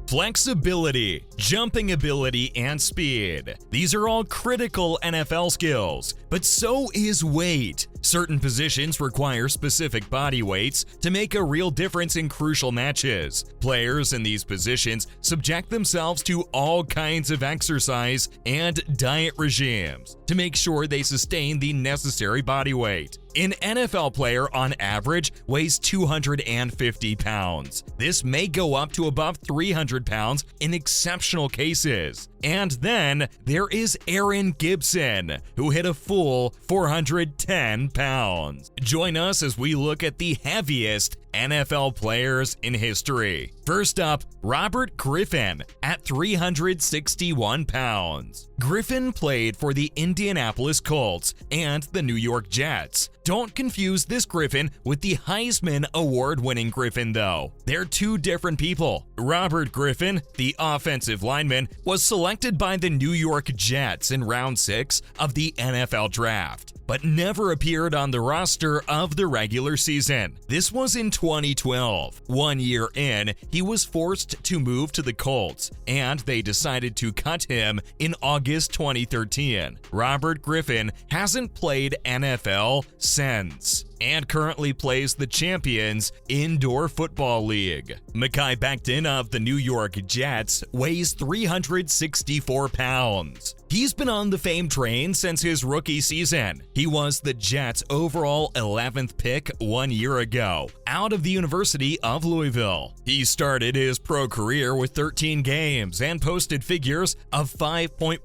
Flexibility, jumping ability, and speed. These are all critical NFL skills, but so is weight. Certain positions require specific body weights to make a real difference in crucial matches. Players in these positions subject themselves to all kinds of exercise and diet regimes to make sure they sustain the necessary body weight. An NFL player on average weighs 250 pounds. This may go up to above 300 pounds in exceptional cases. And then there is Aaron Gibson, who hit a full 410 pounds. Join us as we look at the heaviest NFL players in history. First up, Robert Griffin at 361 pounds. Griffin played for the Indianapolis Colts and the New York Jets. Don't confuse this Griffin with the Heisman Award-winning Griffin, though. They're two different people. Robert Griffin, the offensive lineman, was selected by the New York Jets in round 6 of the NFL Draft, but never appeared on the roster of the regular season. This was in 2012. 1 year in, he was forced to move to the Colts, and they decided to cut him in August 2013. Robert Griffin hasn't played NFL since, and currently plays the Champions Indoor Football League. Mekhi Becton of the New York Jets weighs 364 pounds. He's been on the fame train since his rookie season. He was the Jets' overall 11th pick 1 year ago, out of the University of Louisville. He started his pro career with 13 games and posted figures of 5.10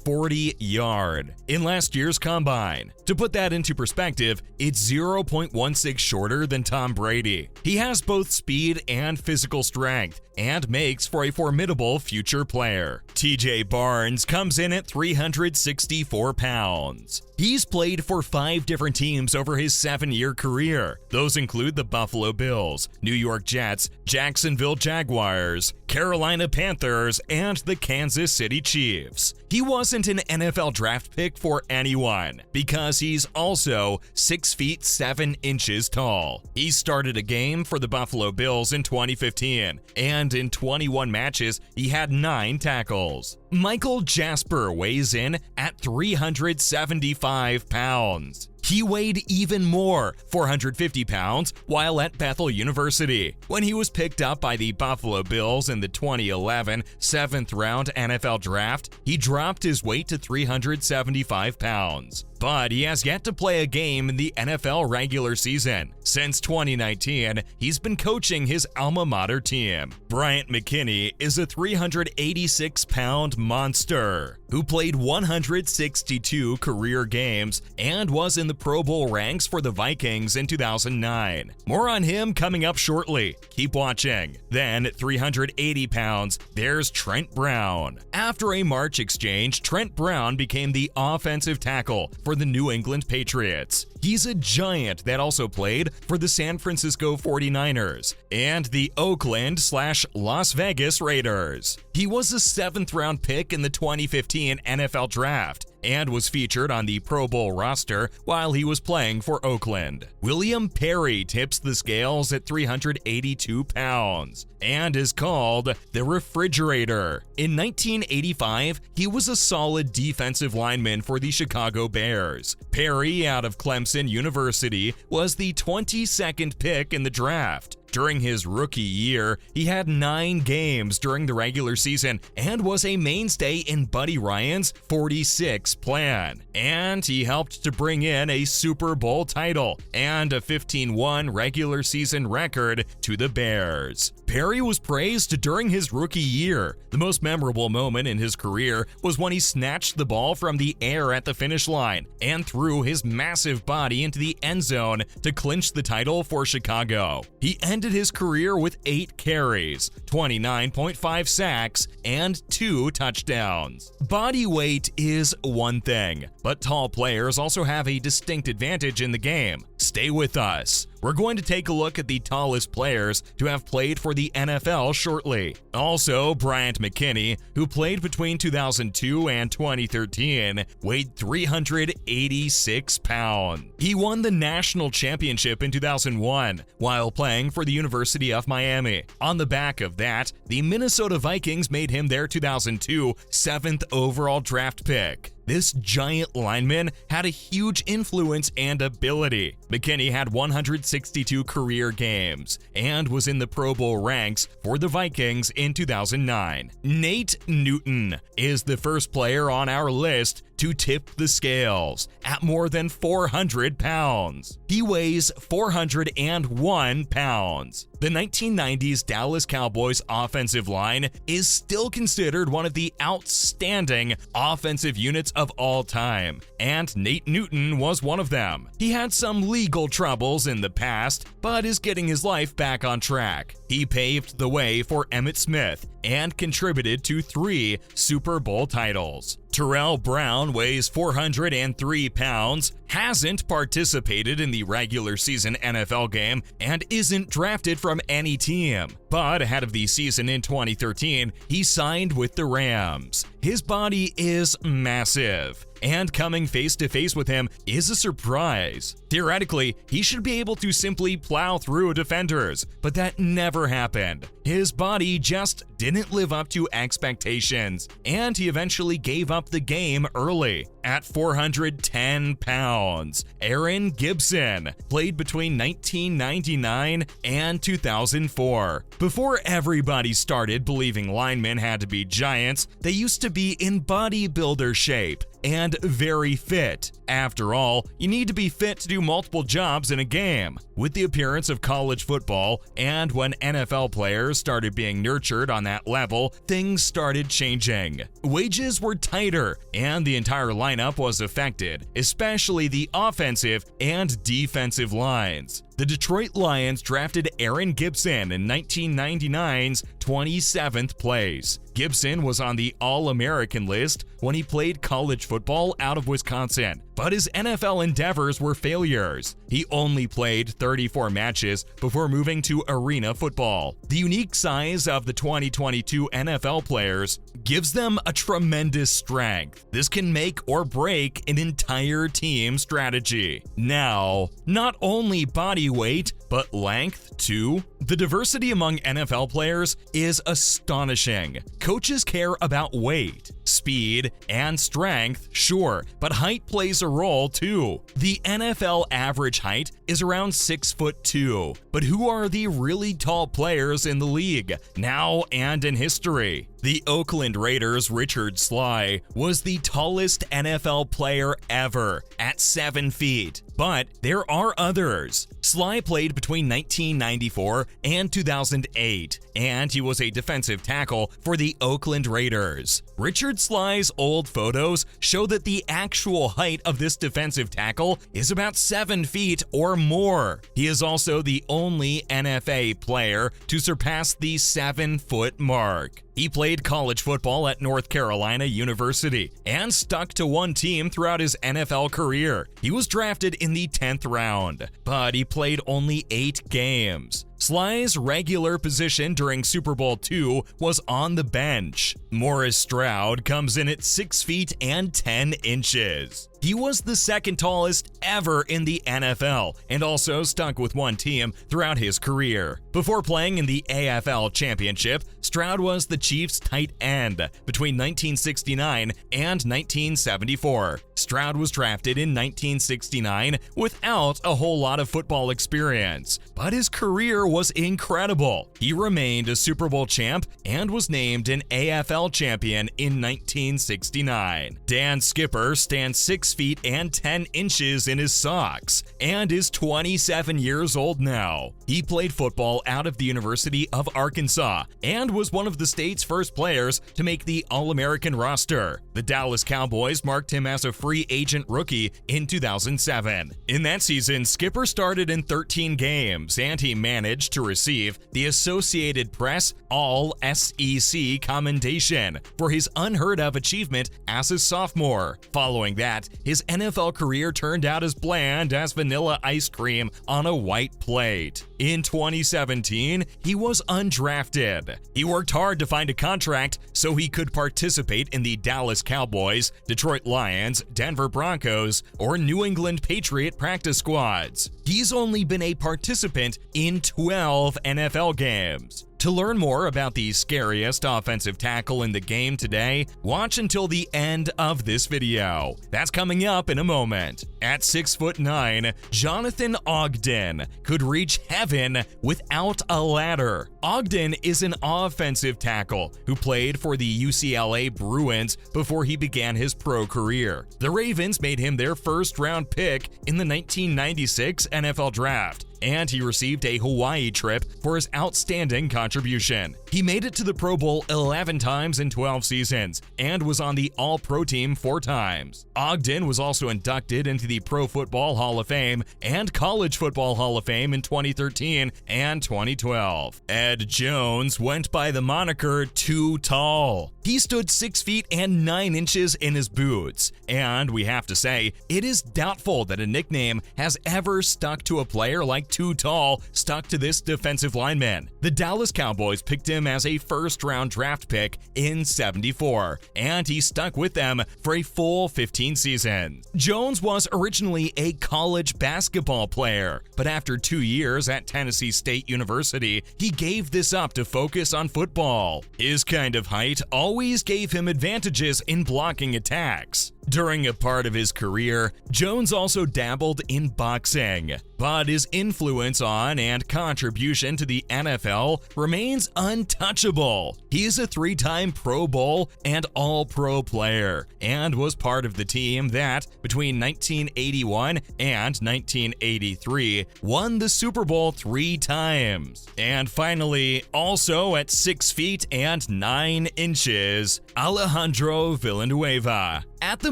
40-yard in last year's combine. To put that into perspective, it's 0.16 shorter than Tom Brady. He has both speed and physical strength and makes for a formidable future player. TJ Barnes comes in at 364 pounds. He's played for 5 different teams over his 7-year career. Those include the Buffalo Bills, New York Jets, Jacksonville Jaguars, Carolina Panthers, and the Kansas City Chiefs. He wasn't an NFL draft pick for anyone because he's also 6 feet 7 inches tall. He started a game for the Buffalo Bills in 2015, and in 21 matches, he had 9 tackles. Michael Jasper weighs in at 375 pounds. He weighed even more, 450 pounds, while at Bethel University. When he was picked up by the Buffalo Bills in the 2011 7th-round NFL Draft, he dropped his weight to 375 pounds. But he has yet to play a game in the NFL regular season. Since 2019, he's been coaching his alma mater team. Bryant McKinnie is a 386-pound monster who played 162 career games and was in the Pro Bowl ranks for the Vikings in 2009. More on him coming up shortly. Keep watching. Then at 380 pounds, there's Trent Brown. After a March exchange, Trent Brown became the offensive tackle for the New England Patriots. He's a giant that also played for the San Francisco 49ers and the Oakland/Las Vegas Raiders. He was a 7th-round pick in the 2015 NFL Draft and was featured on the Pro Bowl roster while he was playing for Oakland. William Perry tips the scales at 382 pounds and is called the Refrigerator. In 1985, he was a solid defensive lineman for the Chicago Bears. Perry, out of Clemson University, was the 22nd pick in the draft. During his rookie year, he had 9 games during the regular season and was a mainstay in Buddy Ryan's 46 plan. And he helped to bring in a Super Bowl title and a 15-1 regular season record to the Bears. Perry was praised during his rookie year. The most memorable moment in his career was when he snatched the ball from the air at the finish line and threw his massive body into the end zone to clinch the title for Chicago. He ended his career with 8 carries, 29.5 sacks, and 2 touchdowns. Body weight is one thing, but tall players also have a distinct advantage in the game. stay with us. We're going to take a look at the tallest players to have played for the NFL shortly. Also, Bryant McKinnie, who played between 2002 and 2013, weighed 386 pounds. He won the national championship in 2001 while playing for the University of Miami. On the back of that, the Minnesota Vikings made him their 2002 7th overall draft pick. This giant lineman had a huge influence and ability. McKinnie had 162 career games and was in the Pro Bowl ranks for the Vikings in 2009. Nate Newton is the first player on our list to tip the scales at more than 400 pounds. He weighs 401 pounds. The 1990s Dallas Cowboys offensive line is still considered one of the outstanding offensive units of all time, and Nate Newton was one of them. He had some legal troubles in the past, but is getting his life back on track. He paved the way for Emmitt Smith and contributed to 3 Super Bowl titles. Terrell Brown weighs 403 pounds, hasn't participated in the regular season NFL game, and isn't drafted from any team. But ahead of the season in 2013, he signed with the Rams. His body is massive, and coming face to face with him is a surprise. Theoretically, he should be able to simply plow through defenders, but that never happened. His body just didn't live up to expectations, and he eventually gave up the game early. At 410 pounds, Aaron Gibson played between 1999 and 2004. Before everybody started believing linemen had to be giants, they used to be in bodybuilder shape and very fit. After all, you need to be fit to do multiple jobs in a game. With the appearance of college football and when NFL players started being nurtured on that level, things started changing. Wages were tighter and the entire lineup was affected, especially the offensive and defensive lines. The Detroit Lions drafted Aaron Gibson in 1999's 27th place. Gibson was on the All-American list when he played college football out of Wisconsin, but his NFL endeavors were failures. He only played 34 matches before moving to arena football. The unique size of the 2022 NFL players gives them a tremendous strength. This can make or break an entire team strategy. Now, not only body weight, but length too. The diversity among NFL players is astonishing. Coaches care about weight, speed, and strength, sure, but height plays a role too. The NFL average height is around 6'2", but who are the really tall players in the league, now and in history? The Oakland Raiders' Richard Sly was the tallest NFL player ever at 7 feet. But there are others. Sly played between 1994 and 2008, and he was a defensive tackle for the Oakland Raiders. Richard Sly's old photos show that the actual height of this defensive tackle is about 7 feet or more. He is also the only NFA player to surpass the 7-foot mark. He played college football at North Carolina University and stuck to one team throughout his NFL career. He was drafted in the 10th round, but he played only 8 games. Sly's regular position during Super Bowl II was on the bench. Morris Stroud comes in at 6 feet and 10 inches. He was the second tallest ever in the NFL and also stuck with one team throughout his career. Before playing in the AFL Championship, Stroud was the Chiefs' tight end between 1969 and 1974. Stroud was drafted in 1969 without a whole lot of football experience, but his career was incredible. He remained a Super Bowl champ and was named an AFL champion in 1969. Dan Skipper stands 6 feet and 10 inches in his socks and is 27 years old now. He played football out of the University of Arkansas and was one of the state's first players to make the All-American roster. The Dallas Cowboys marked him as a free agent rookie in 2007. In that season, Skipper started in 13 games, and he managed to receive the Associated Press All-SEC commendation for his unheard-of achievement as a sophomore. Following that, his NFL career turned out as bland as vanilla ice cream on a white plate. In 2017, he was undrafted. He worked hard to find a contract so he could participate in the Dallas Cowboys, Detroit Lions, Denver Broncos, or New England Patriot practice squads. He's only been a participant in 12 NFL games. To learn more about the scariest offensive tackle in the game today, watch until the end of this video. That's coming up in a moment. At 6'9", Jonathan Ogden could reach heaven without a ladder. Ogden is an offensive tackle who played for the UCLA Bruins before he began his pro career. The Ravens made him their first-round pick in the 1996 NFL Draft, and he received a Hawaii trip for his outstanding contribution. He made it to the Pro Bowl 11 times in 12 seasons and was on the All-Pro team 4 times. Ogden was also inducted into the Pro Football Hall of Fame and College Football Hall of Fame in 2013 and 2012. Ed Jones went by the moniker Too Tall. He stood 6 feet and 9 inches in his boots, and we have to say, it is doubtful that a nickname has ever stuck to a player like Too Tall stuck to this defensive lineman. The Dallas Cowboys picked him as a first-round draft pick in '74, and he stuck with them for a full 15 seasons. Jones was originally a college basketball player, but after 2 years at Tennessee State University, he gave this up to focus on football. His kind of height always gave him advantages in blocking attacks. During a part of his career, Jones also dabbled in boxing, but his influence on and contribution to the NFL remains untouchable. He is a 3-time Pro Bowl and All-Pro player, and was part of the team that, between 1981 and 1983, won the Super Bowl 3 times. And finally, also at 6 feet and 9 inches, Alejandro Villanueva. At the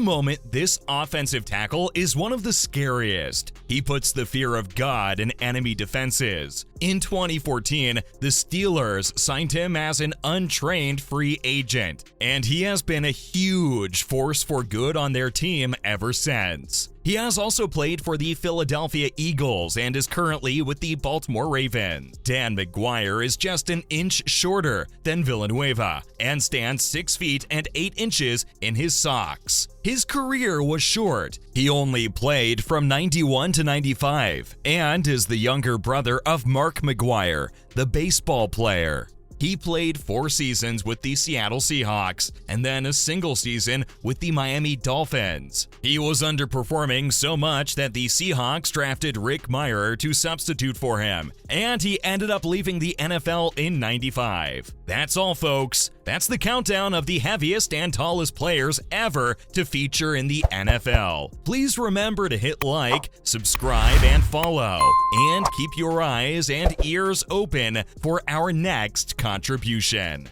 moment, this offensive tackle is one of the scariest. He puts the fear of God in enemy defenses. In 2014, the Steelers signed him as an untrained free agent, and he has been a huge force for good on their team ever since. He has also played for the Philadelphia Eagles and is currently with the Baltimore Ravens. Dan McGuire is just an inch shorter than Villanueva and stands 6 feet and 8 inches in his socks. His career was short. He only played from 91 to 95 and is the younger brother of Mark McGuire, the baseball player. He played 4 seasons with the Seattle Seahawks and then a single season with the Miami Dolphins. He was underperforming so much that the Seahawks drafted Rick Mirer to substitute for him, and he ended up leaving the NFL in '95. That's all, folks. That's the countdown of the heaviest and tallest players ever to feature in the NFL. Please remember to hit like, subscribe, and follow, and keep your eyes and ears open for our next contribution.